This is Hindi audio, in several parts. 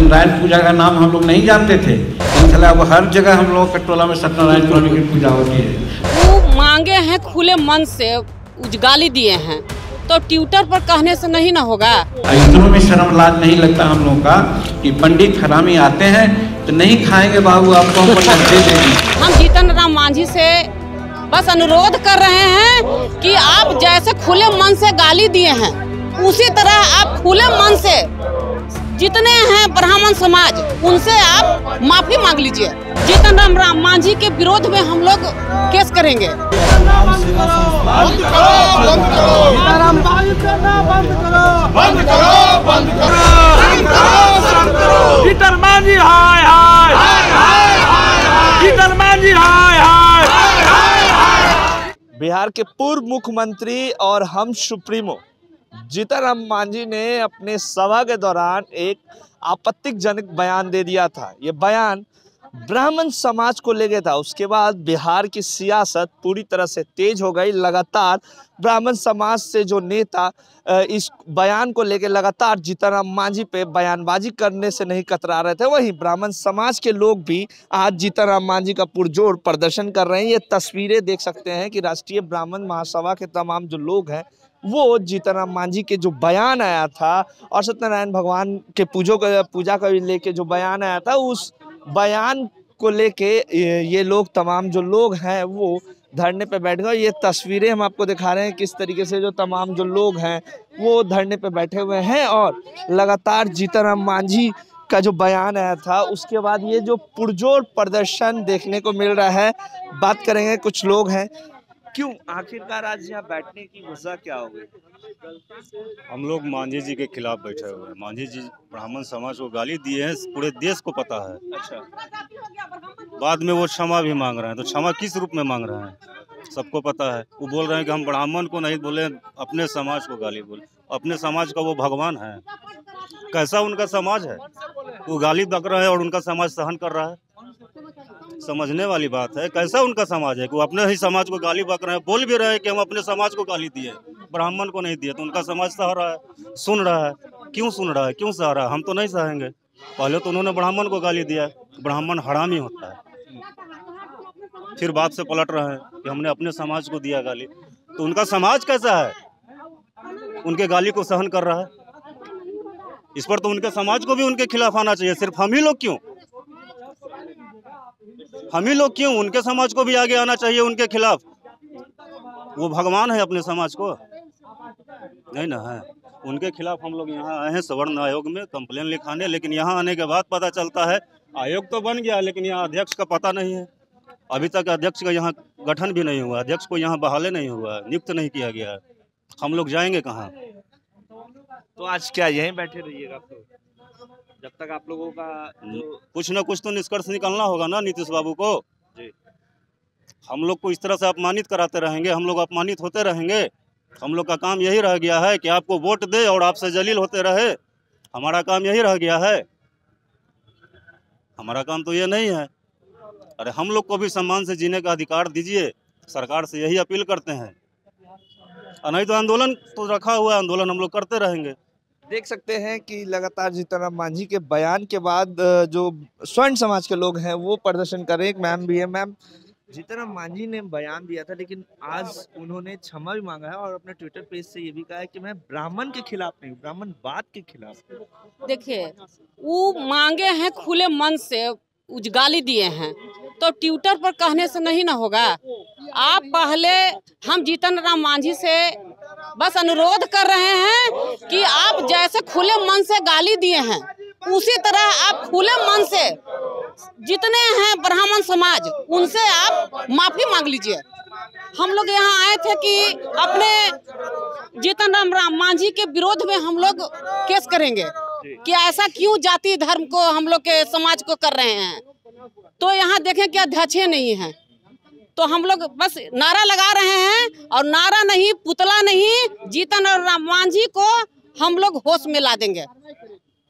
सत्यनारायण पूजा का नाम हम लोग नहीं जानते थे, लेकिन अब हर जगह हम लोग के टोला में सत्यनारायण स्वामी की पूजा होती है। वो मांगे हैं खुले मन से, उजगाली दिए हैं, तो ट्विटर पर कहने से नहीं ना होगा। इतना भी शर्म लाज नहीं लगता हम लोग का कि पंडित हरामी आते हैं तो नहीं खाएंगे बाबू, आपको हम दे देंगे। हम जीतन राम मांझी से बस अनुरोध कर रहे हैं कि आप जैसे खुले मन से गाली दिए हैं, उसी तरह आप खुले मन से जितने हैं ब्राह्मण समाज, उनसे आप माफी मांग लीजिए। जीतन राम मांझी के विरोध में हम लोग केस करेंगे। जीतन मांझी हाय हाय, जीतन मांझी हाय हाय। बिहार के पूर्व मुख्यमंत्री और हम सुप्रीमो जीतन राम मांझी ने अपने सभा के दौरान एक आपत्तिजनक बयान दे दिया था। ये बयान ब्राह्मण समाज को लेके था। उसके बाद बिहार की सियासत पूरी तरह से तेज हो गई। लगातार ब्राह्मण समाज से जो नेता इस बयान को लेकर लगातार जीतन राम मांझी पे बयानबाजी करने से नहीं कतरा रहे थे, वहीं ब्राह्मण समाज के लोग भी आज जीतन राम मांझी का पुरजोर प्रदर्शन कर रहे हैं। ये तस्वीरें देख सकते हैं कि राष्ट्रीय ब्राह्मण महासभा के तमाम जो लोग हैं वो जीतन राम मांझी के जो बयान आया था और सत्यनारायण भगवान के पूजा को लेके जो बयान आया था, उस बयान को लेके ये लोग तमाम जो लोग हैं वो धरने पे बैठ गए। ये तस्वीरें हम आपको दिखा रहे हैं किस तरीके से जो तमाम जो लोग हैं वो धरने पे बैठे हुए हैं और लगातार जीतन राम मांझी का जो बयान आया था उसके बाद ये जो पुरजोर प्रदर्शन देखने को मिल रहा है। बात करेंगे, कुछ लोग हैं, क्यों आखिरकार आज यहाँ बैठने की वजह क्या हो गई? हम लोग मांझी जी के खिलाफ बैठे हुए हैं। मांझी जी ब्राह्मण समाज को गाली दिए हैं, पूरे देश को पता है। अच्छा, बाद में वो क्षमा भी मांग रहे हैं, तो क्षमा किस रूप में मांग रहे हैं सबको पता है। वो बोल रहे हैं कि हम ब्राह्मण को नहीं बोले, अपने समाज को गाली बोले। अपने समाज का वो भगवान है, कैसा उनका समाज है? वो गाली बक रहे हैं और उनका समाज सहन कर रहा है। समझने वाली बात है, कैसा उनका समाज है कि वो अपने ही समाज को गाली बक रहे हैं। बोल भी रहे हैं कि हम अपने समाज को गाली दिए, ब्राह्मण को नहीं दिए, तो उनका समाज सह रहा है, सुन रहा है। क्यों सुन रहा है, क्यों सह रहा है? हम तो नहीं सहेंगे। पहले तो उन्होंने ब्राह्मण को गाली दिया, ब्राह्मण हरामी होता है, फिर बात से पलट रहे हैं कि हमने अपने समाज को दिया गाली। तो उनका समाज कैसा है, उनके गाली को सहन कर रहा है? इस पर तो उनके समाज को भी उनके खिलाफ आना चाहिए। सिर्फ हम ही लोग क्यों, उनके समाज को भी आगे आना चाहिए उनके खिलाफ। वो भगवान है अपने समाज को, नहीं ना है। उनके खिलाफ हम लोग यहाँ आए हैं सवर्ण आयोग में कंप्लेन लिखाने, लेकिन यहाँ आने के बाद पता चलता है आयोग तो बन गया लेकिन यहाँ अध्यक्ष का पता नहीं है। अभी तक अध्यक्ष का यहाँ गठन भी नहीं हुआ, अध्यक्ष को यहाँ बहाली नहीं हुआ, नियुक्त नहीं किया गया है। हम लोग जाएंगे कहाँ? तो आज क्या यहीं बैठे रहिएगा आप लोग जब तक आप लोगों का कुछ ना कुछ तो निष्कर्ष निकालना होगा ना नीतीश बाबू को जी। हम लोग को इस तरह से अपमानित कराते रहेंगे, हम लोग अपमानित होते रहेंगे। हम लोग का काम यही रह गया है कि आपको वोट दे और आपसे जलील होते रहे। हमारा काम यही रह गया है, हमारा काम तो ये नहीं है। अरे हम लोग को भी सम्मान से जीने का अधिकार दीजिए, सरकार से यही अपील करते हैं। नहीं तो आंदोलन तो रखा हुआ है, आंदोलन हम लोग करते रहेंगे। देख सकते हैं कि लगातार जीतन राम मांझी के बयान के बाद जो स्वर्ण समाज के लोग हैं वो प्रदर्शन कर रहे हैं। एक मैम भी है। मैम, जीतन राम मांझी ने बयान दिया था लेकिन आज उन्होंने क्षमा भी मांगा है और अपने ट्विटर पेज से ये भी कहा है कि मैं ब्राह्मण के खिलाफ नहीं, ब्राह्मणवाद के खिलाफ। देखिए, वो मांगे हैं खुले मन से, उजगाली दिए हैं, तो ट्विटर पर कहने से नहीं ना होगा। आप पहले हम जीतन राम मांझी से बस अनुरोध कर रहे हैं कि आप जैसे खुले मन से गाली दिए हैं, उसी तरह आप खुले मन से जितने हैं ब्राह्मण समाज, उनसे आप माफी मांग लीजिए। हम लोग यहाँ आए थे कि अपने जीतन राम मांझी के विरोध में हम लोग केस करेंगे कि ऐसा क्यों जाति धर्म को हम लोग के समाज को कर रहे हैं। तो यहाँ देखें कि अध्यक्ष नहीं है, तो हम लोग बस नारा लगा रहे हैं, और नारा नहीं, पुतला नहीं, जीतन राम मांझी को हम लोग होश में ला देंगे।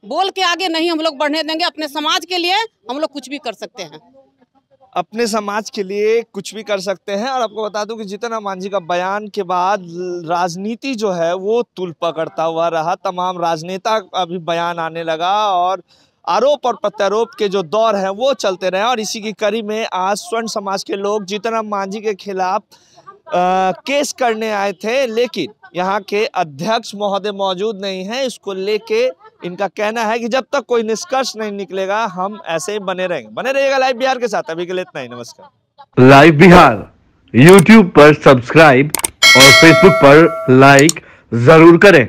बोल के आगे नहीं हम लोग बढ़ने देंगे। अपने समाज के लिए हम लोग कुछ भी कर सकते हैं, अपने समाज के लिए कुछ भी कर सकते हैं। और आपको बता दूं कि जीतन राम मांझी का बयान के बाद राजनीति जो है वो तूल पकड़ता हुआ रहा। तमाम राजनेता का भी बयान आने लगा और आरोप और प्रत्यारोप के जो दौर है वो चलते रहे। और इसी की कड़ी में आज स्वर्ण समाज के लोग जीतनराम मांझी के खिलाफ केस करने आए थे, लेकिन यहाँ के अध्यक्ष महोदय मौजूद नहीं है। इसको लेके इनका कहना है कि जब तक कोई निष्कर्ष नहीं निकलेगा हम ऐसे ही बने रहेंगे। बने रहिएगा लाइव बिहार के साथ। अभी के लिए इतना ही, नमस्कार। लाइव बिहार यूट्यूब पर सब्सक्राइब और फेसबुक पर लाइक जरूर करें।